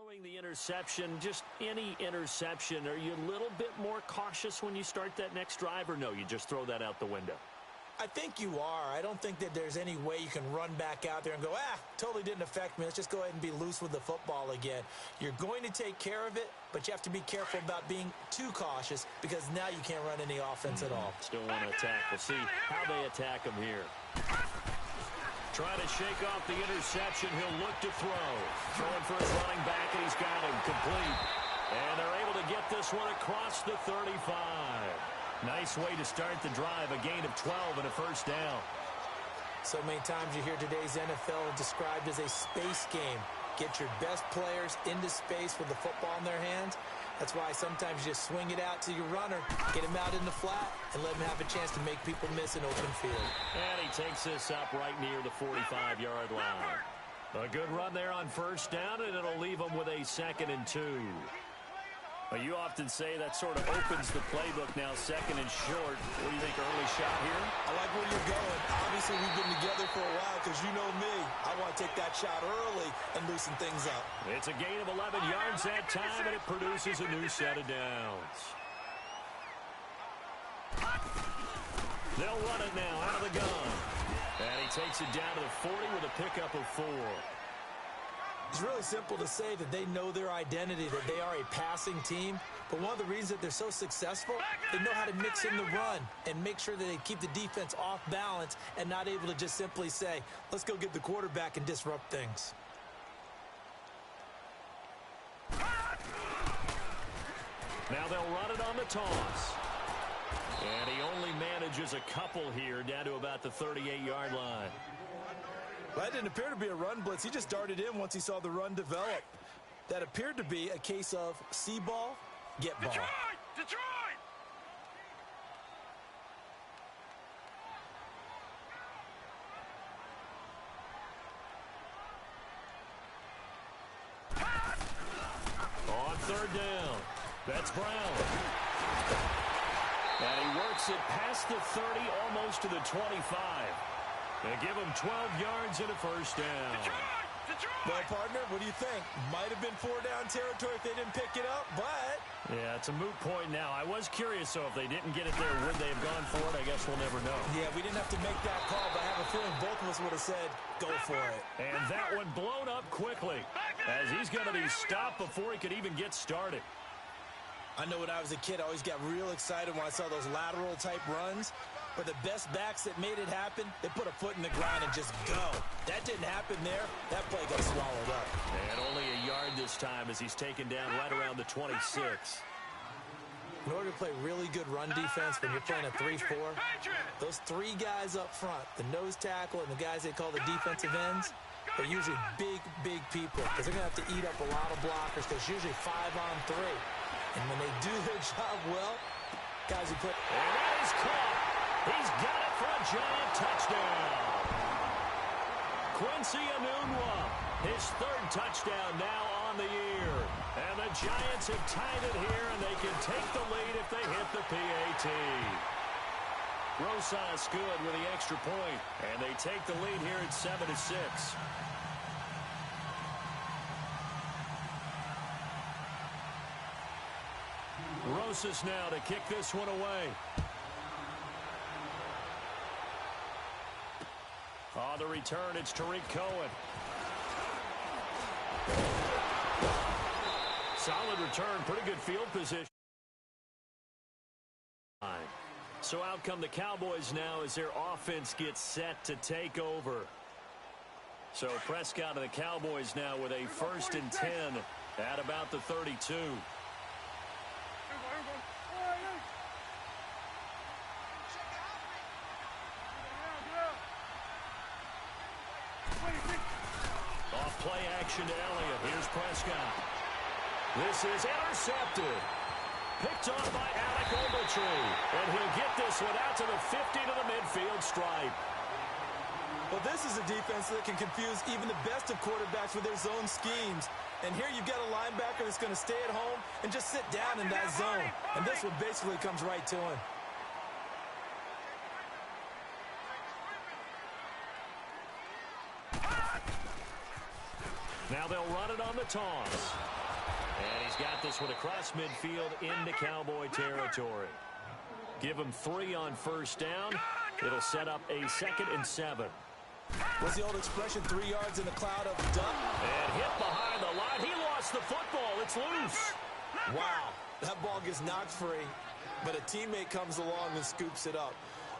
Throwing the interception, just any interception, are you a little bit more cautious when you start that next drive, or no, you just throw that out the window? I think you are. I don't think that there's any way you can run back out there and go, totally didn't affect me. Let's just go ahead and be loose with the football again. You're going to take care of it, but you have to be careful about being too cautious because now you can't run any offense at all. Still want to attack. We'll see how they attack him here. Trying to shake off the interception. He'll look to throw. Throwing for his running back, and he's got him complete. And they're able to get this one across the 35. Nice way to start the drive, a gain of 12 and a first down. So many times you hear today's NFL described as a space game. Get your best players into space with the football in their hands. That's why sometimes you just swing it out to your runner, get him out in the flat, and let him have a chance to make people miss an open field. And he takes this up right near the 45-yard line. A good run there on first down, and it'll leave him with a 2nd and 2. Well, you often say that sort of opens the playbook now, 2nd and short. What do you think, early shot here? I like where you're going. Obviously, we've been together for a while because you know me. I want to take that shot early and loosen things up. It's a gain of 11 yards that time, and it produces a new set of downs. They'll run it now out of the gun. And he takes it down to the 40 with a pickup of 4. It's really simple to say that they know their identity, that they are a passing team. But one of the reasons that they're so successful, they know how to mix in the run and make sure that they keep the defense off balance and not able to just simply say, let's go get the quarterback and disrupt things. Now they'll run it on the toss. And he only manages a couple here down to about the 38-yard line. Well, that didn't appear to be a run blitz. He just darted in once he saw the run develop. That appeared to be a case of see ball, get ball. Detroit! On 3rd down, that's Brown. And he works it past the 30, almost to the 25. They give him 12 yards and a first down. Well, partner, what do you think? Might have been 4-down territory if they didn't pick it up, but... Yeah, it's a moot point now. I was curious, so if they didn't get it there, would they have gone for it? I guess we'll never know. Yeah, we didn't have to make that call, but I have a feeling both of us would have said, go for it. And that one blown up quickly, as he's going to be stopped before he could even get started. I know when I was a kid, I always got real excited when I saw those lateral-type runs. But the best backs that made it happen, they put a foot in the ground and just go. That didn't happen there. That play got swallowed up. And only a yard this time as he's taken down right around the 26. In order to play really good run defense when you're playing a 3-4, those 3 guys up front, the nose tackle and the guys they call the defensive ends, are usually big, big people because they're going to have to eat up a lot of blockers because it's usually 5-on-3. And when they do their job well, guys who put... And that is caught. He's got it for a giant touchdown. Quincy Enunwa, his 3rd touchdown now on the year. And the Giants have tied it here, and they can take the lead if they hit the PAT. Rosas good with the extra point, and they take the lead here at 7-6. Rosas now to kick this one away. On the return, it's Tariq Cohen. Solid return, pretty good field position. So out come the Cowboys now as their offense gets set to take over. So Prescott and the Cowboys now with a 1st and 10 at about the 32. Play action to Elliott. Here's Prescott. This is intercepted. Picked off by Alec Ogletree. And he'll get this one out to the 50 to the midfield stripe. Well, this is a defense that can confuse even the best of quarterbacks with their zone schemes. And here you've got a linebacker that's going to stay at home and just sit down in that zone. And this one basically comes right to him. Now they'll run it on the toss. And he's got this one across midfield into Cowboy territory. Give him 3 on first down. It'll set up a 2nd and 7. What's the old expression, 3 yards in a cloud of dust? And hit behind the line. He lost the football. It's loose. Wow, that ball gets knocked free, but a teammate comes along and scoops it up.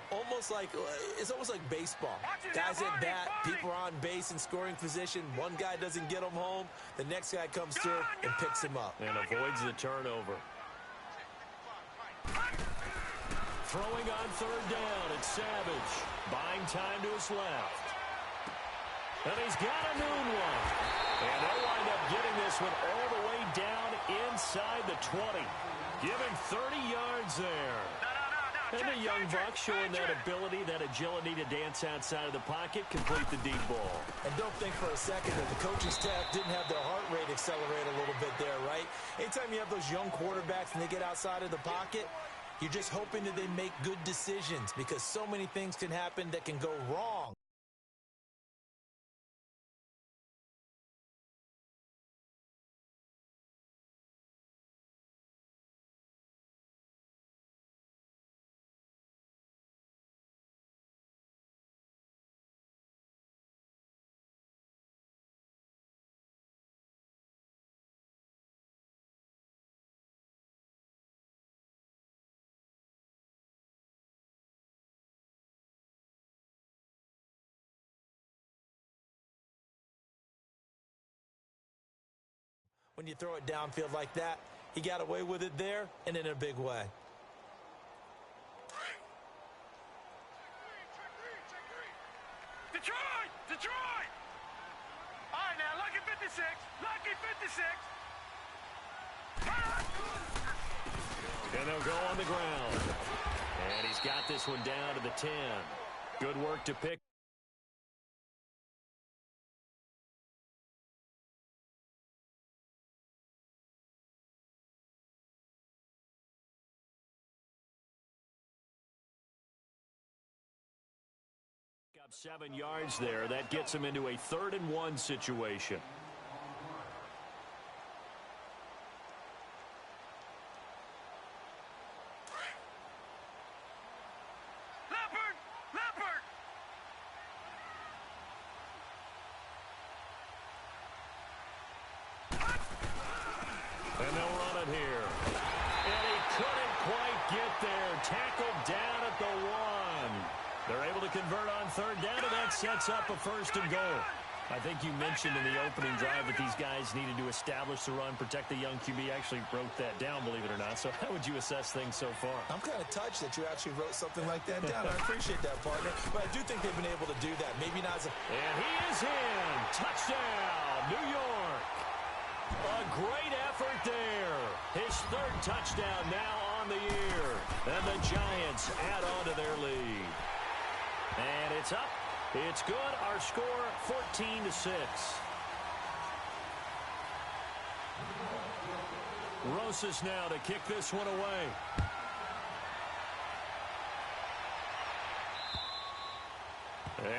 It's almost like baseball. Guys at bat, people are on base in scoring position. One guy doesn't get him home. The next guy comes through and picks him up. And avoids the turnover. Throwing on 3rd down, it's Savage. Buying time to his left. And he's got a noon one. And they'll wind up getting this one all the way down inside the 20. Give him 30 yards there. And the young buck showing that ability, that agility to dance outside of the pocket, complete the deep ball. And don't think for a second that the coaching staff didn't have their heart rate accelerate a little bit there, right? Anytime you have those young quarterbacks and they get outside of the pocket, you're just hoping that they make good decisions because so many things can happen that can go wrong. When you throw it downfield like that, he got away with it there and in a big way. Detroit! Detroit! All right, now, lucky 56. Lucky 56. And they'll go on the ground. And he's got this one down to the 10. Good work to pick. Up 7 yards there. That gets him into a 3rd and 1 situation. Leopard! Leopard! And they'll run it here. And he couldn't quite get there. Tackled down at the 1. They're able to convert on 3rd down, and that sets up a 1st and goal. I think you mentioned in the opening drive that these guys needed to establish the run, protect the young QB. Actually wrote that down, believe it or not. So how would you assess things so far? I'm kind of touched that you actually wrote something like that down. I appreciate that, partner. But I do think they've been able to do that. Maybe not as a... And he is in. Touchdown, New York. A great effort there. His 3rd touchdown now on the year. And the Giants add on to their lead. And it's up. It's good. Our score, 14-6. Rosas now to kick this one away.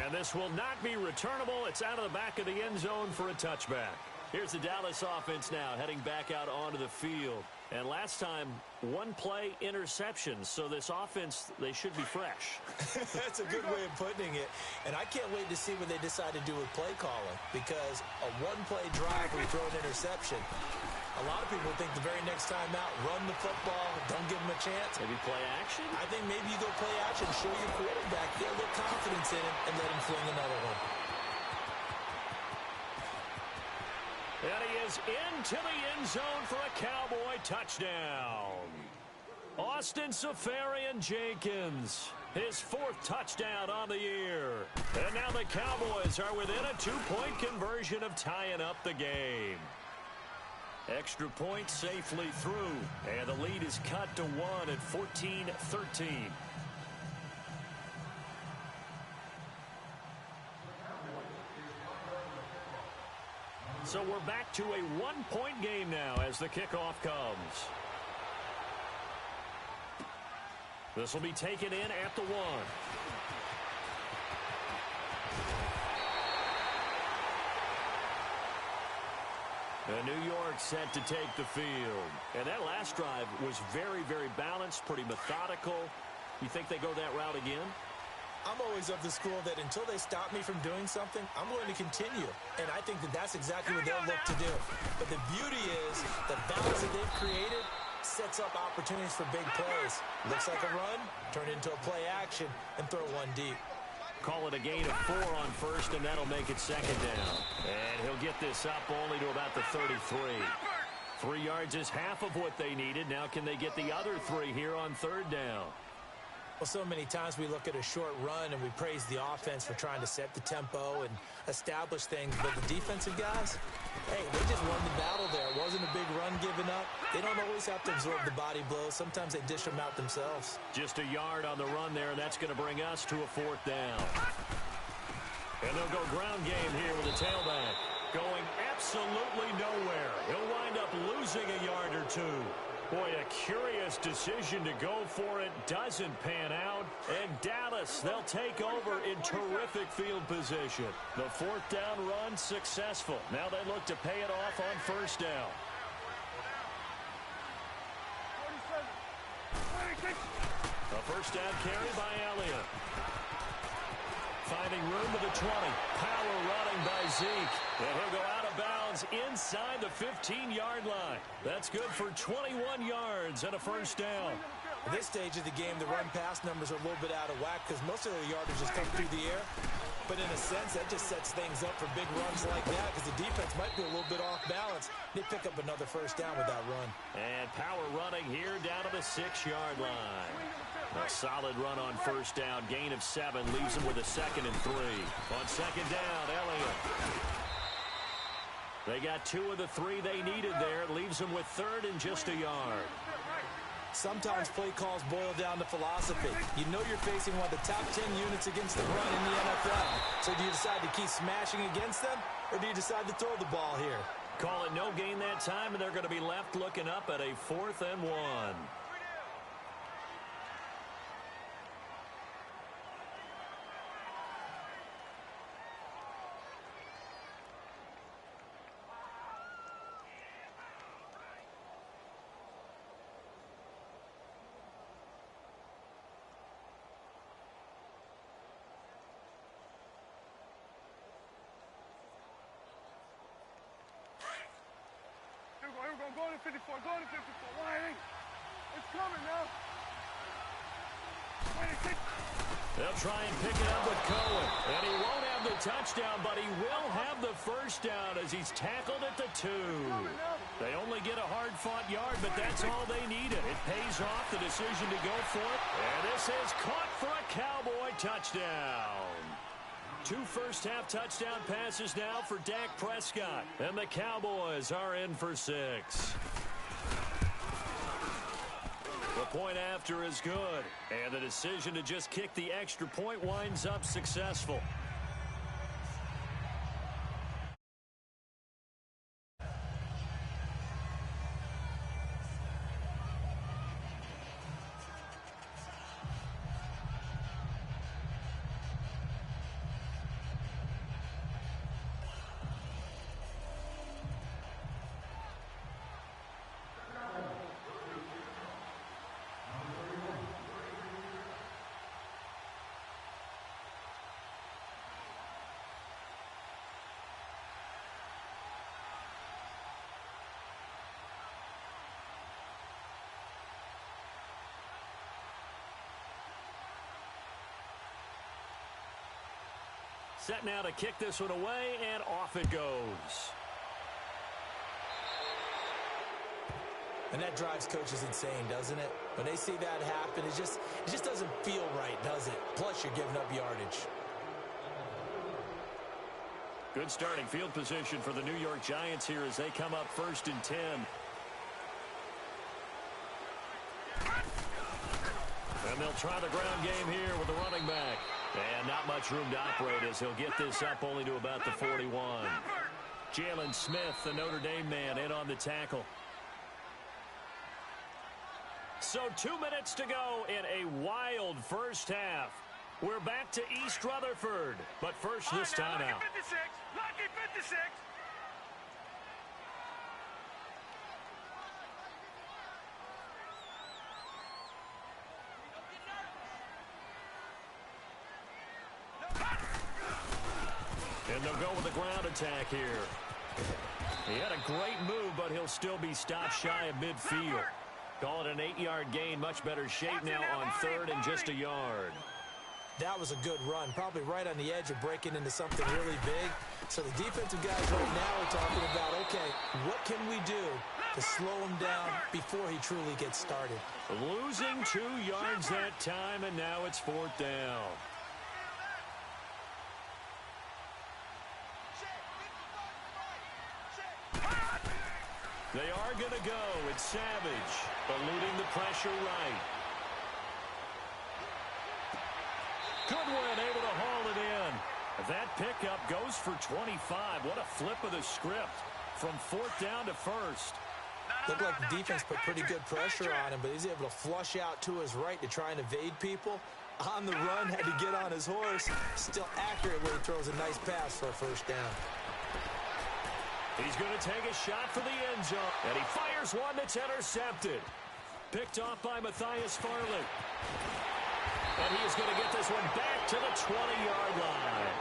And this will not be returnable. It's out of the back of the end zone for a touchback. Here's the Dallas offense now heading back out onto the field. And last time, 1 play interceptions. So this offense, they should be fresh. That's a good way of putting it. And I can't wait to see what they decide to do with play calling. Because a 1-play drive where you throw an interception, a lot of people think the very next time out, run the football, don't give them a chance. Maybe play action? I think maybe you go play action, show your quarterback, get a little confidence in him, and let him fling another one. And he is into the end zone for a Cowboy touchdown. Austin Seferian-Jenkins, his 4th touchdown on the year. And now the Cowboys are within a 2-point conversion of tying up the game. Extra point safely through. And the lead is cut to 1 at 14-13. So we're back to a 1-point game now as the kickoff comes. This will be taken in at the 1. And New York set to take the field. And that last drive was very, very balanced, pretty methodical. You think they go that route again? I'm always of the school that until they stop me from doing something, I'm going to continue. And I think that that's exactly what they'll look to do. But the beauty is the balance that they've created sets up opportunities for big plays. Looks like a run, turn into a play action, and throw one deep. Call it a gain of 4 on first, and that'll make it second down. And he'll get this up only to about the 33. 3 yards is half of what they needed. Now can they get the other 3 here on third down? Well, so many times we look at a short run and we praise the offense for trying to set the tempo and establish things. But the defensive guys, hey, they just won the battle there. It wasn't a big run given up. They don't always have to absorb the body blows. Sometimes they dish them out themselves. Just a yard on the run there, and that's going to bring us to a 4th down. And they'll go ground game here with the tailback. Going absolutely nowhere. He'll wind up losing a yard or 2. Boy, a curious decision to go for it. Doesn't pan out. And Dallas, they'll take over in terrific field position. The 4th down run successful. Now they look to pay it off on first down. A first down carry by Elliott. Finding room to the 20. Power running by Zeke. And he'll go out of bounds inside the 15-yard line. That's good for 21 yards and a first down. At this stage of the game, the run-pass numbers are a little bit out of whack because most of their yardage just come through the air. But in a sense, that just sets things up for big runs like that because the defense might be a little bit off balance. They pick up another first down with that run. And power running here down to the 6-yard line. A solid run on first down. Gain of 7 leaves them with a 2nd and 3. On second down, Elliott. They got 2 of the 3 they needed there. Leaves them with 3rd and just a yard. Sometimes play calls boil down to philosophy. You know you're facing one of the top 10 units against the run in the NFL. So do you decide to keep smashing against them, or do you decide to throw the ball here? Call it no gain that time, and they're going to be left looking up at a 4th and 1. Go to 54, go to 54. Why? It's coming now. 26. They'll try and pick it up with Cohen. And he won't have the touchdown, but he will have the first down as he's tackled at the 2. They only get a hard-fought yard, but that's all they needed. It pays off the decision to go for it. And this is caught for a Cowboy touchdown. 2 first-half touchdown passes now for Dak Prescott. And the Cowboys are in for 6. The point after is good. And the decision to just kick the extra point winds up successful. Set now to kick this one away, and off it goes. And that drives coaches insane, doesn't it? When they see that happen, it just doesn't feel right, does it? Plus, you're giving up yardage. Good starting field position for the New York Giants here as they come up 1st and 10. And they'll try the ground game here with the running back. And not much room to operate as he'll get this up only to about the 41. Jalen Smith, the Notre Dame man, in on the tackle. So 2 minutes to go in a wild first half. We're back to East Rutherford. But first, this time out. Lucky 56. And they'll go with the ground attack here. He had a great move, but he'll still be stopped shy of midfield. Call it an 8-yard gain. Much better shape now on 3rd and just a yard. That was a good run, probably right on the edge of breaking into something really big. So the defensive guys right now are talking about, okay, what can we do to slow him down before he truly gets started? Losing 2 yards that time, and now it's 4th down. They are going to go. It's Savage, eluding the pressure right. Goodwin able to haul it in. That pickup goes for 25. What a flip of the script from 4th down to 1st. Looked like the defense put pretty good pressure on him, but he's able to flush out to his right to try and evade people. On the run, had to get on his horse. Still accurate when he throws a nice pass for a 1st down. He's going to take a shot for the end zone, and he fires one that's intercepted. Picked off by Matthias Farley. And he is going to get this one back to the 20-yard line.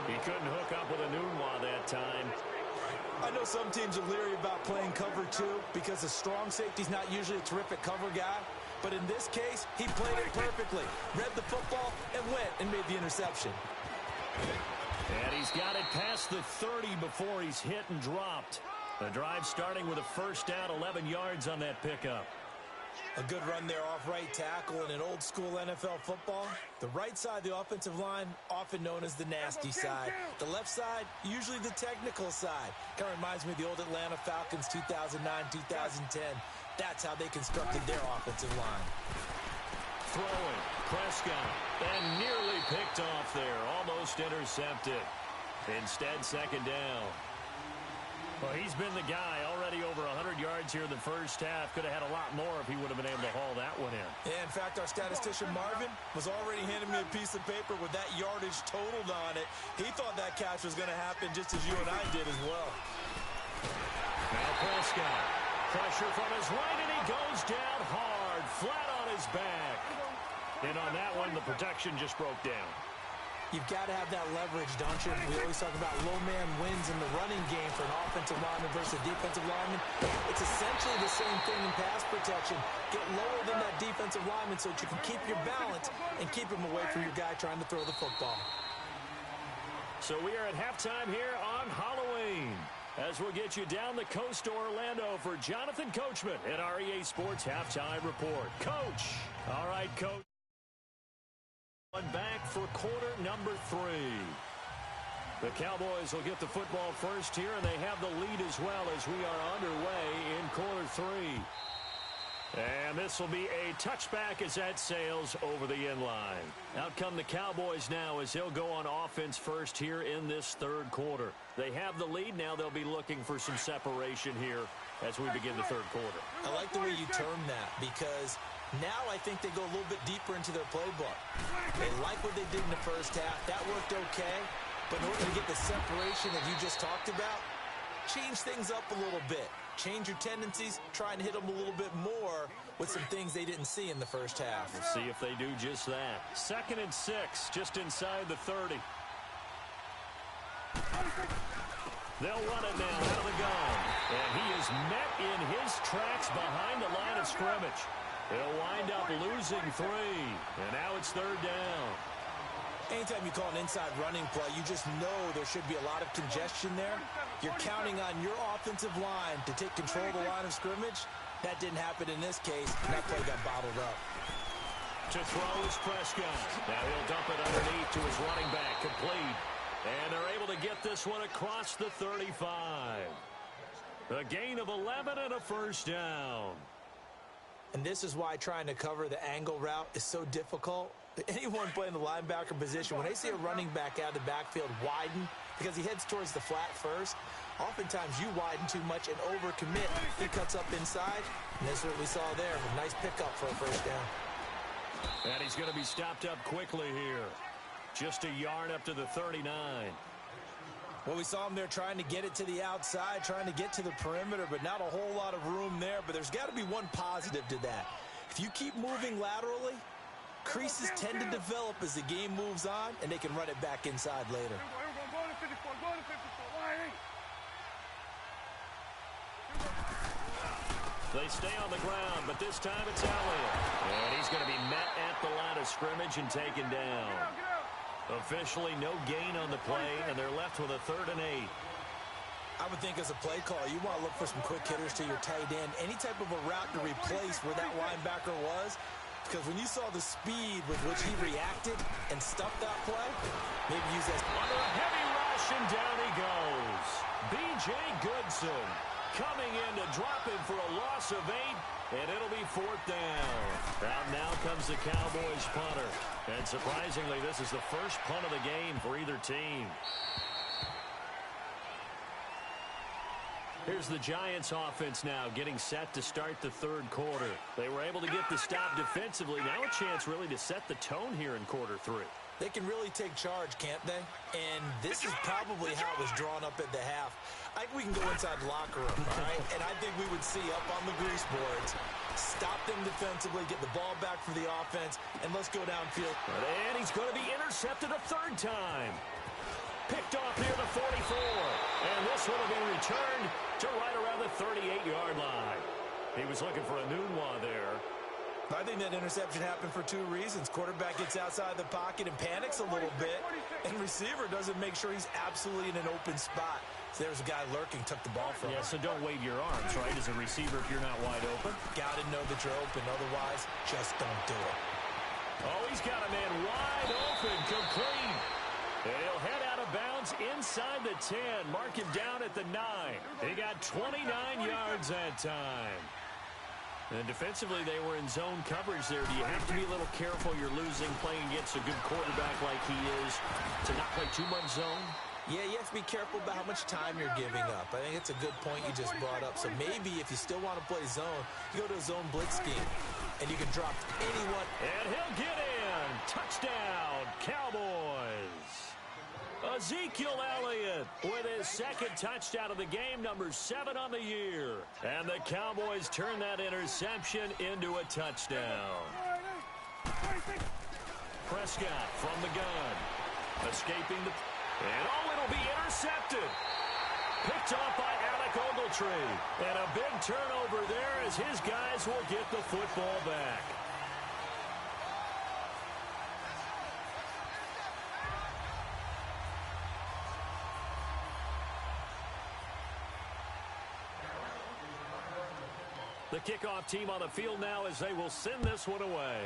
He couldn't hook up with a Nunwa that time. I know some teams are leery about playing cover 2 because the strong safety's not usually a terrific cover guy. But in this case, he played it perfectly. Read the football and went and made the interception. And he's got it past the 30 before he's hit and dropped. The drive starting with a 1st down, 11 yards on that pickup. A good run there off right tackle in an old-school NFL football. The right side of the offensive line, often known as the nasty side. The left side, usually the technical side. Kind of reminds me of the old Atlanta Falcons 2009-2010. That's how they constructed their offensive line. Throwing, Prescott, and nearly picked off there. Almost intercepted. Instead, 2nd down. Well, he's been the guy already over 100 yards here in the 1st half. Could have had a lot more if he would have been able to haul that one in. Yeah, in fact, our statistician Marvin was already handing me a piece of paper with that yardage totaled on it. He thought that catch was going to happen just as you and I did as well. Now Prescott. Pressure from his right, and he goes down hard, flat on his back. And on that one, the protection just broke down. You've got to have that leverage, don't you? We always talk about low man wins in the running game for an offensive lineman versus a defensive lineman. It's essentially the same thing in pass protection. Get lower than that defensive lineman so that you can keep your balance and keep him away from your guy trying to throw the football. So we are at halftime here on Halloween, as we'll get you down the coast to Orlando for Jonathan Coachman at our EA Sports Halftime Report. Coach. All right, Coach. Back for quarter number 3. The Cowboys will get the football first here, and they have the lead as well as we are underway in quarter 3. And this will be a touchback as that sails over the end line. Out come the Cowboys now as they'll go on offense first here in this 3rd quarter. They have the lead. Now they'll be looking for some separation here as we begin the 3rd quarter. I like the way you term that because now I think they go a little bit deeper into their playbook. They like what they did in the 1st half. That worked okay. But in order to get the separation that you just talked about, change things up a little bit. Change your tendencies, try and hit them a little bit more with some things they didn't see in the 1st half. We'll see if they do just that. 2nd and 6, just inside the 30. They'll run it now out of the gun. And he is met in his tracks behind the line of scrimmage. He'll wind up losing 3. And now it's 3rd down. Anytime you call an inside running play, you just know there should be a lot of congestion there. You're counting on your offensive line to take control of the line of scrimmage. That didn't happen in this case, and that play got bottled up. To throw is Prescott. Now he'll dump it underneath to his running back, complete. And they're able to get this one across the 35. A gain of 11 and a 1st down. And this is why trying to cover the angle route is so difficult. Anyone playing the linebacker position, when they see a running back out of the backfield widen because he heads towards the flat first, oftentimes you widen too much and overcommit. He cuts up inside, and that's what we saw there. A nice pickup for a 1st down. And he's going to be stopped up quickly here. Just a yard up to the 39. Well, we saw him there trying to get it to the outside, trying to get to the perimeter, but not a whole lot of room there. But there's got to be one positive to that. If you keep moving laterally, creases tend to develop as the game moves on, and they can run it back inside later. They stay on the ground, but this time it's Elliott. And he's going to be met at the line of scrimmage and taken down. Officially no gain on the play, and they're left with a 3rd and 8. I would think as a play caller, you want to look for some quick hitters to your tight end. Any type of a route to replace where that linebacker was. Because when you saw the speed with which he reacted and stuffed that play, maybe use that. Under a heavy rush, and down he goes. B.J. Goodson coming in to drop him for a loss of 8, and it'll be 4th down. And now comes the Cowboys punter. And surprisingly, this is the first punt of the game for either team. Here's the Giants offense now getting set to start the 3rd quarter. They were able to get the stop defensively. Now a chance really to set the tone here in quarter 3. They can really take charge, can't they? And this is probably how it was drawn up at the half. I think we can go inside the locker room, all right? And I think we would see up on the grease boards, stop them defensively, get the ball back for the offense, and let's go downfield. And he's going to be intercepted a 3rd time. Picked off near the 44. And this one will be returned to right around the 38-yard line. He was looking for a Nunwa there. I think that interception happened for 2 reasons. Quarterback gets outside the pocket and panics a little bit, and receiver doesn't make sure he's absolutely in an open spot. So there's a guy lurking, took the ball from him. Yeah, so don't wave your arms, right, as a receiver if you're not wide open. Got to know that you're open. Otherwise, just don't do it. Oh, he's got a man wide open, complete. And he'll head out of bounds inside the 10. Mark him down at the 9. He got 29 yards that time. And defensively, they were in zone coverage there. Do you have to be a little careful you're losing playing against a good quarterback like he is to not play too much zone? Yeah, you have to be careful about how much time you're giving up. I think it's a good point you just brought up. So maybe if you still want to play zone, you go to a zone blitz scheme, and you can drop anyone. And he'll get in. Touchdown, Cowboys. Ezekiel Elliott with his 2nd touchdown of the game, number 7 on the year. And the Cowboys turn that interception into a touchdown. Prescott from the gun. Escaping the... And it'll be intercepted. Picked off by Alec Ogletree. And a big turnover there as his guys will get the football back. The kickoff team on the field now as they will send this one away.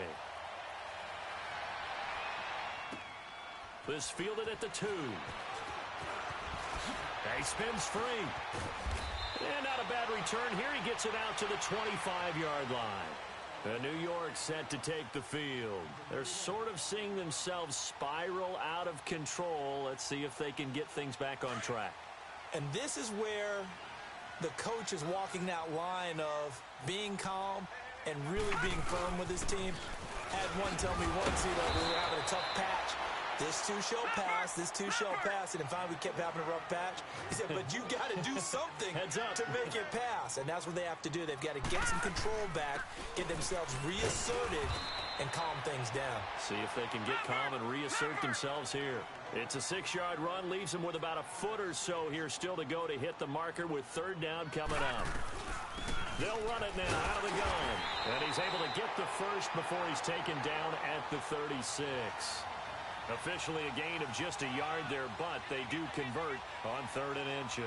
This fielded at the 2. He spins free. And not a bad return here. He gets it out to the 25-yard line. New York set to take the field. They're sort of seeing themselves spiral out of control. Let's see if they can get things back on track. And this is where the coach is walking that line of being calm and really being firm with his team. Had one tell me once, we were having a tough patch. This too shall pass, this too shall pass. And finally we kept having a rough patch. He said, but you got to do something to make it pass. And that's what they have to do. They've got to get some control back, get themselves reasserted, and calm things down. See if they can get calm and reassert themselves here. It's a 6-yard run, leaves them with about a foot or so here still to go to hit the marker with 3rd down coming up. They'll run it now out of the gun. And he's able to get the first before he's taken down at the 36. Officially a gain of just a yard there, but they do convert on 3rd and inches.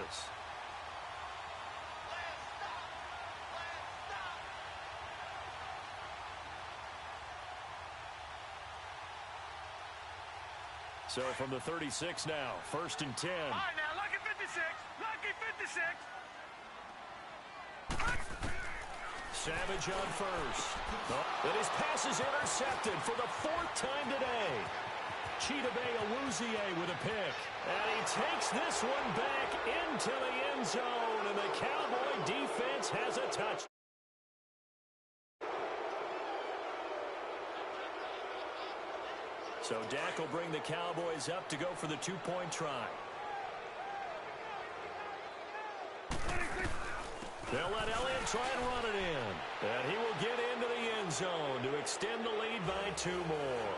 So from the 36 now, 1st and 10. All right, now, lucky 56. Lucky 56. Savage on first. And his pass is intercepted for the 4th time today. Chidobe Awuzie with a pick. And he takes this one back into the end zone. And the Cowboy defense has a touch. So Dak will bring the Cowboys up to go for the 2-point try. They'll let Elliott try and run it in. And he will get into the end zone to extend the lead by 2 more.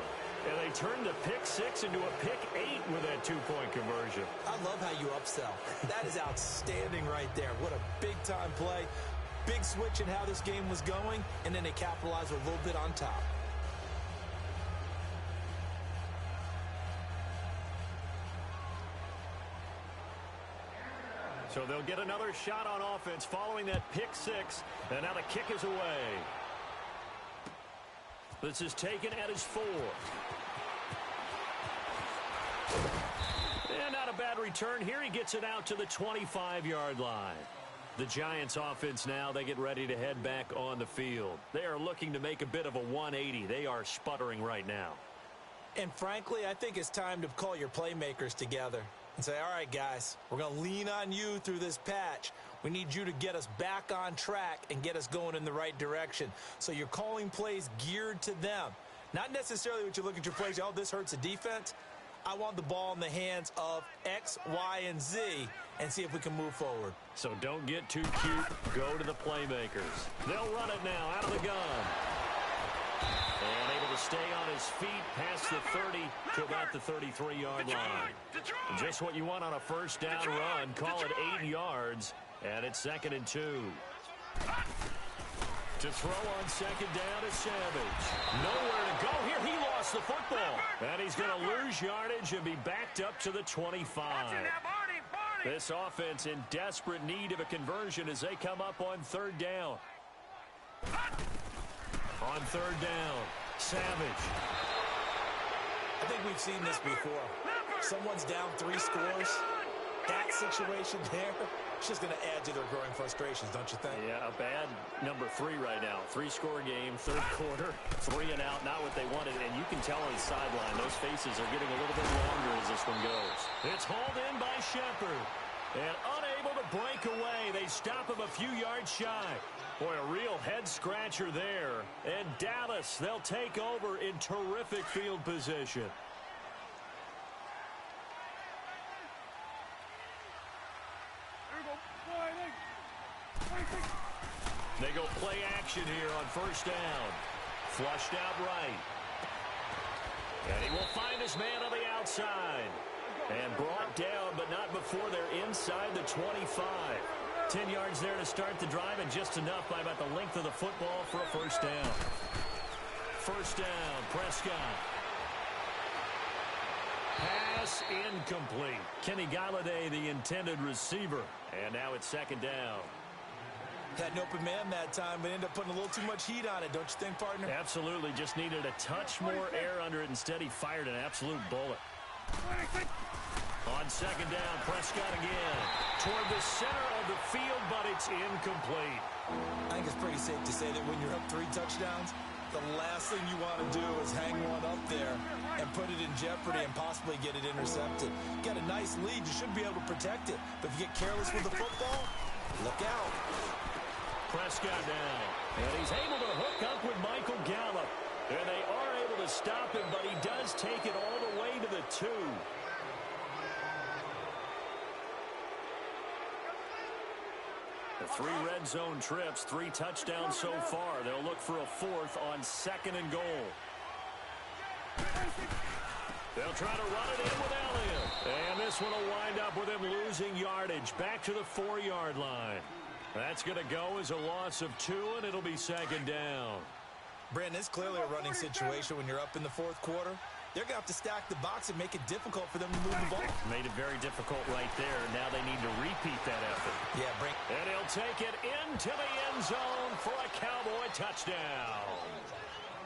And they turned the pick 6 into a pick 8 with that 2-point conversion. I love how you upsell. That is outstanding right there. What a big-time play. big switch in how this game was going, and then they capitalized a little bit on top. So they'll get another shot on offense following that pick six. And now the kick is away. This is taken at his 4. And not a bad return here. He gets it out to the 25-yard line. The Giants offense now, they get ready to head back on the field. They are looking to make a bit of a 180. They are sputtering right now. And frankly, I think it's time to call your playmakers together and say, all right, guys, we're going to lean on you through this patch. We need you to get us back on track and get us going in the right direction. So you're calling plays geared to them. Not necessarily what you look at your plays, oh, this hurts the defense. I want the ball in the hands of X, Y, and Z and see if we can move forward. So don't get too cute. Go to the playmakers. They'll run it now out of the gun. And able to stay on his feet past the 30 to about the 33-yard line. Just what you want on a first down run. Call it 8 yards. And it's 2nd and 2. To throw on second down is Savage. Nowhere to go here. He lost the football. And he's going to lose yardage and be backed up to the 25. This offense in desperate need of a conversion as they come up on 3rd down. On 3rd down, Savage. I think we've seen this before. Someone's down 3 scores. That situation there, it's just going to add to their growing frustrations, don't you think? Yeah, a bad number 3 right now. 3-score game, 3rd quarter, 3 and out, not what they wanted. And you can tell on the sideline, those faces are getting a little bit longer as this one goes. It's hauled in by Shepard. And unable to break away, they stop him a few yards shy. Boy, a real head-scratcher there. And Dallas, they'll take over in terrific field position. They go play action here on 1st down. Flushed out right. And he will find his man on the outside. And brought down, but not before they're inside the 25. 10 yards there to start the drive, and just enough by about the length of the football for a 1st down. 1st down, Prescott. Pass incomplete. Kenny Golladay, the intended receiver. And now it's 2nd down. Had an open man that time, but ended up putting a little too much heat on it, don't you think, partner? Absolutely. Just needed a touch more air under it. Instead, he fired an absolute bullet. On 2nd down, Prescott again. Toward the center of the field, but it's incomplete. I think it's pretty safe to say that when you're up 3 touchdowns, the last thing you want to do is hang one up there and put it in jeopardy and possibly get it intercepted. You got a nice lead. You should be able to protect it. But if you get careless with the football, look out. Prescott now. And he's able to hook up with Michael Gallup. And they are able to stop him, but he does take it all the way to the 2. The 3 red zone trips, 3 touchdowns so far. They'll look for a 4th on 2nd and goal. They'll try to run it in with Elliott. And this one will wind up with him losing yardage back to the 4-yard line. That's going to go as a loss of 2, and it'll be 2nd down. Brandon, it's clearly a running situation when you're up in the 4th quarter. They're going to have to stack the box and make it difficult for them to move the ball. Made it very difficult right there. Now they need to repeat that effort. Yeah, and he'll take it into the end zone for a Cowboy touchdown.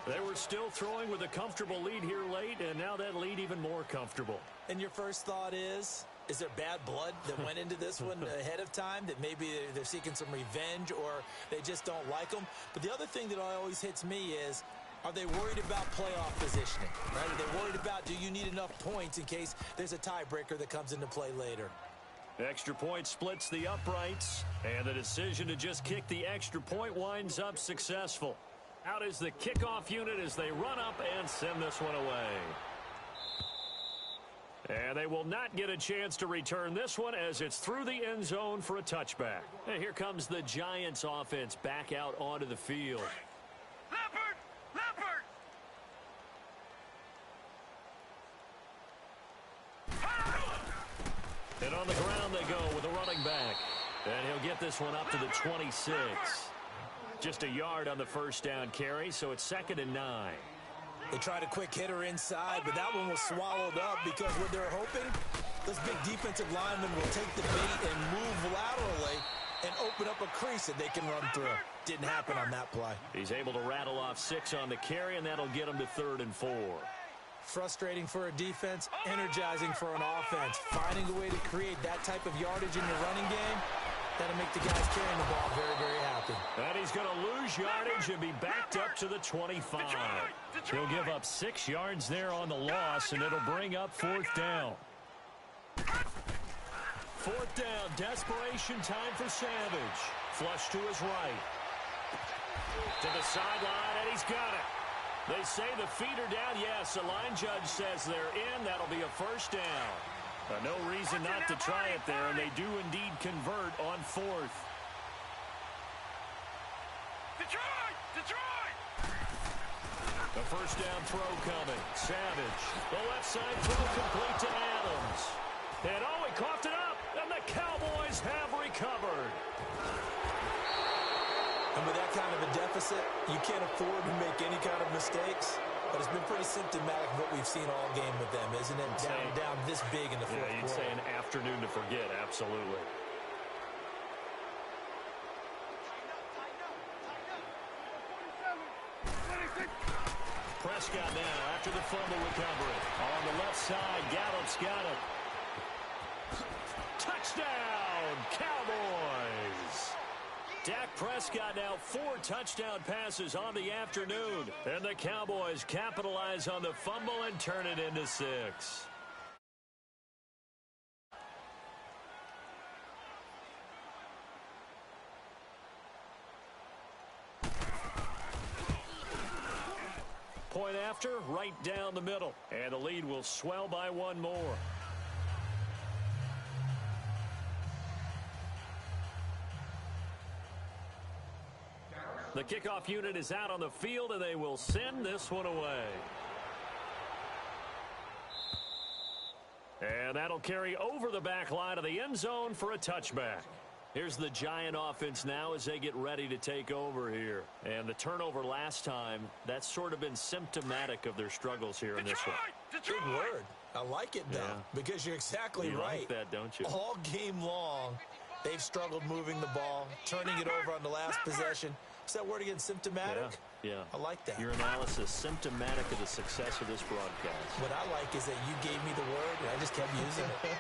They were still throwing with a comfortable lead here late, and now that lead even more comfortable. And your first thought is there bad blood that went into this one ahead of time, that maybe they're seeking some revenge or they just don't like them? But the other thing that always hits me is, are they worried about playoff positioning? Right? Are they worried about, do you need enough points in case there's a tiebreaker that comes into play later? Extra point splits the uprights, and the decision to just kick the extra point winds up successful. Out is the kickoff unit as they run up and send this one away. And they will not get a chance to return this one as it's through the end zone for a touchback. And here comes the Giants offense back out onto the field. Leopard! And on the ground they go with a running back. And he'll get this one up to the 26. Just a yard on the first down carry, so it's 2nd and 9. They tried a quick hitter inside, but that one was swallowed up because what they're hoping, this big defensive lineman will take the bait and move laterally and open up a crease that they can run through. Didn't happen on that play. He's able to rattle off 6 on the carry, and that'll get him to 3rd and 4. Frustrating for a defense, energizing for an offense. Finding a way to create that type of yardage in your running game, that'll make the guys carrying the ball very, very happy. And he's going to lose yardage and be backed up to the 25. He'll give up 6 yards there on the loss, and it'll bring up 4th down. 4th down, desperation time for Savage. Flush to his right. To the sideline, and he's got it. They say the feet are down. Yes, the line judge says they're in. That'll be a 1st down. No reason not to try it there, and they do indeed convert on 4th. Detroit! The 1st down throw coming. Savage. The left side throw complete to Adams. And oh, he coughed it up, and the Cowboys have recovered. And with that kind of a deficit, you can't afford to make any kind of mistakes. But it's been pretty symptomatic of what we've seen all game with them, isn't it? Down this big in the fourth quarter. Yeah, you'd say an afternoon to forget, absolutely. Prescott now after the fumble recovery. On the left side, Gallup's got it. Touchdown, Cowboys! Dak Prescott now 4 touchdown passes on the afternoon. And the Cowboys capitalize on the fumble and turn it into 6. Point after, right down the middle. And the lead will swell by 1 more. The kickoff unit is out on the field, and they will send this one away. And that'll carry over the back line of the end zone for a touchback. Here's the Giant offense now as they get ready to take over here. And the turnover last time, that's sort of been symptomatic of their struggles here in this one. Big word. I like it, though, because you're exactly you right. Like that, don't you? All game long, they've struggled moving the ball, turning it over on the last possession. Is that word again, symptomatic? Yeah. I like that. Your analysis, symptomatic of the success of this broadcast. What I like is that you gave me the word, and I just kept using it.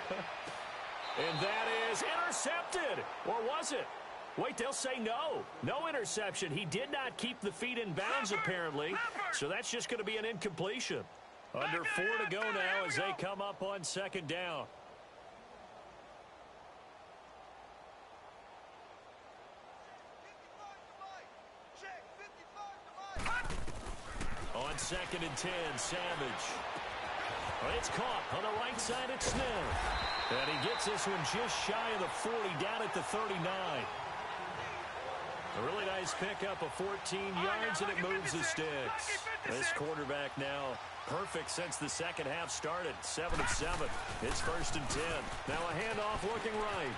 And that is intercepted. Or was it? Wait, they'll say no. No interception. He did not keep the feet in bounds, apparently. So that's just going to be an incompletion. Under 4 to go now as they come up on 2nd down. On 2nd and 10, Savage. It's caught on the right side at Smith. And he gets this one just shy of the 40, down at the 39. A really nice pickup of 14 yards, and it moves the sticks. This quarterback now perfect since the second half started. 7 of 7. It's 1st and 10. Now a handoff looking right.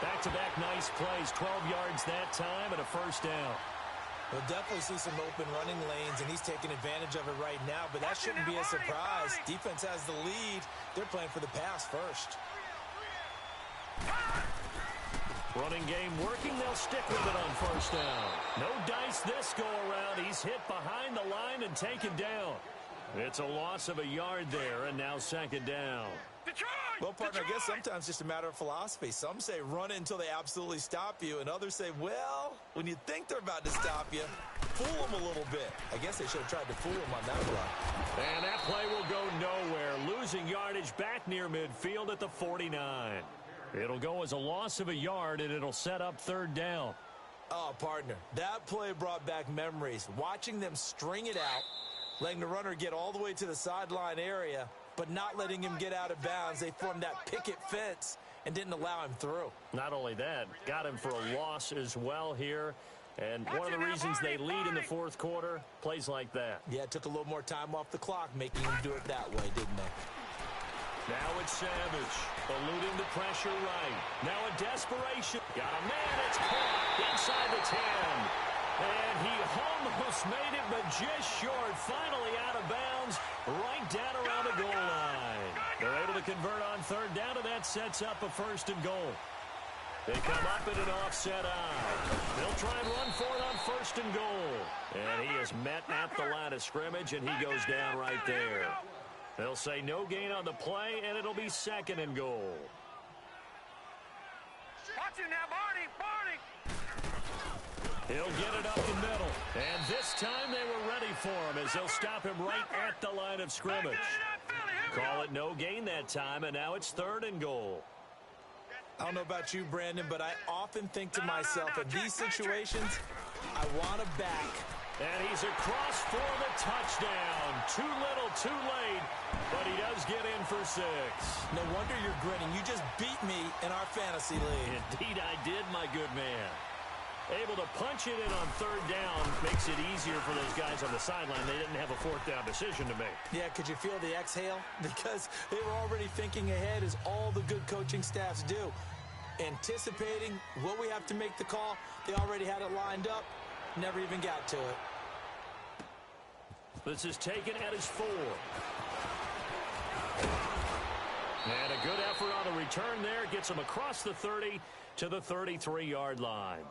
Back-to-back nice plays. 12 yards that time and a 1st down. We'll definitely see some open running lanes, and he's taking advantage of it right now, but that shouldn't be a surprise. Defense has the lead. They're playing for the pass first. Running game working. They'll stick with it on 1st down. No dice this go-around. He's hit behind the line and taken down. It's a loss of a yard there, and now 2nd down. Well, partner, I guess sometimes it's just a matter of philosophy. Some say run it until they absolutely stop you, and others say, well, when you think they're about to stop you, fool them a little bit. I guess they should have tried to fool them on that play. And that play will go nowhere, losing yardage back near midfield at the 49. It'll go as a loss of a yard, and it'll set up 3rd down. Oh, partner, that play brought back memories. Watching them string it out, letting the runner get all the way to the sideline area, but not letting him get out of bounds. They formed that picket fence and didn't allow him through. Not only that, got him for a loss as well here. And one of the reasons they lead in the 4th quarter, plays like that. Yeah, it took a little more time off the clock, making him do it that way, didn't they? Now it's Savage. Eluding the pressure right. Now a desperation. Got a man. It's caught inside the 10. And he almost made it, but just short. Finally out of bounds, right down around the goal line. They're able to convert on third down, and that sets up a 1st and goal. They come up in an offset eye. They'll try and run for it on 1st and goal. And he is met at the line of scrimmage, and he goes down right there. They'll say no gain on the play, and it'll be 2nd and goal. Watch it now, Barney! Barney! He'll get it up the middle. And this time they were ready for him as they'll stop him right at the line of scrimmage. Call it no gain that time, and now it's 3rd and goal. I don't know about you, Brandon, but I often think to myself, in these situations, I want to back. And he's across for the touchdown. Too little, too late, but he does get in for 6. No wonder you're grinning. You just beat me in our fantasy league. Indeed I did, my good man. Able to punch it in on 3rd down makes it easier for those guys on the sideline. They didn't have a 4th down decision to make. Yeah, could you feel the exhale? Because they were already thinking ahead, as all the good coaching staffs do. Anticipating what we have to make the call. They already had it lined up. Never even got to it. This is taken at his 4. And a good effort on the return there. Gets him across the 30 to the 33-yard line.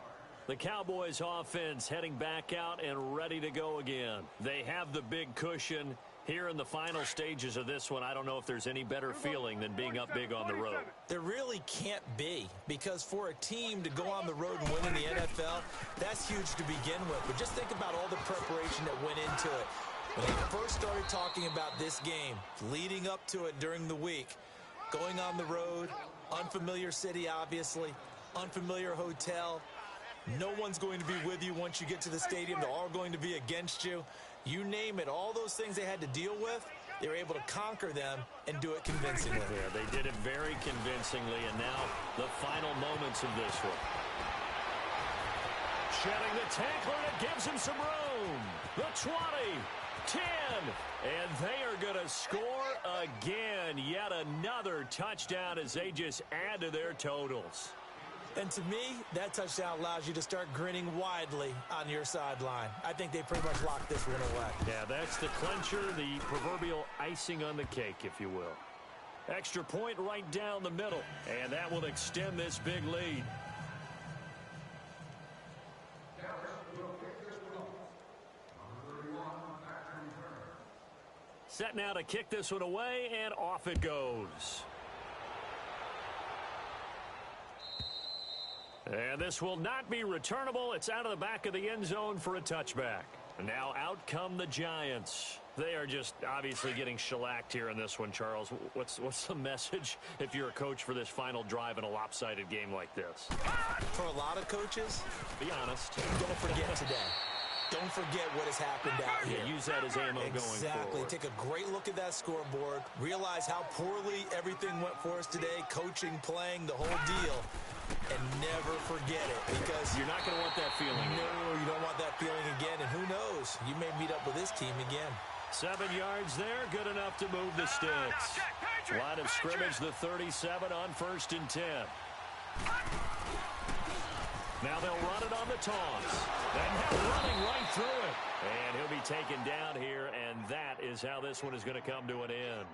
The Cowboys offense heading back out and ready to go again. They have the big cushion here in the final stages of this one. I don't know if there's any better feeling than being up big on the road. There really can't be, because for a team to go on the road and win in the NFL, that's huge to begin with. But just think about all the preparation that went into it. When they first started talking about this game, leading up to it during the week, going on the road, unfamiliar city, obviously, unfamiliar hotel. No one's going to be with you once you get to the stadium. They're all going to be against you. You name it, all those things they had to deal with, they were able to conquer them and do it convincingly. Yeah, they did it very convincingly, and now the final moments of this one. Shedding the tackler, and it gives him some room. The 20, 10, and they are going to score again. Yet another touchdown as they just add to their totals. And to me, that touchdown allows you to start grinning widely on your sideline. I think they pretty much locked this one away. Yeah, that's the clincher, the proverbial icing on the cake, if you will. Extra point right down the middle, and that will extend this big lead. Set now to kick this one away, and off it goes. And this will not be returnable. It's out of the back of the end zone for a touchback. Now out come the Giants. They are just obviously getting shellacked here in this one, Charles. What's the message if you're a coach for this final drive in a lopsided game like this? For a lot of coaches, be honest. Don't forget today. Don't forget what has happened out here. Yeah, use that as ammo going forward. Exactly. Take a great look at that scoreboard. Realize how poorly everything went for us today. Coaching, playing, the whole deal. And never forget it, because you're not going to want that feeling. No, you don't want that feeling again. And who knows? You may meet up with this team again. 7 yards there, good enough to move the sticks. Line of scrimmage, the 37 on 1st and 10. Now they'll run it on the toss. And now running right through it. And he'll be taken down here, and that is how this one is going to come to an end.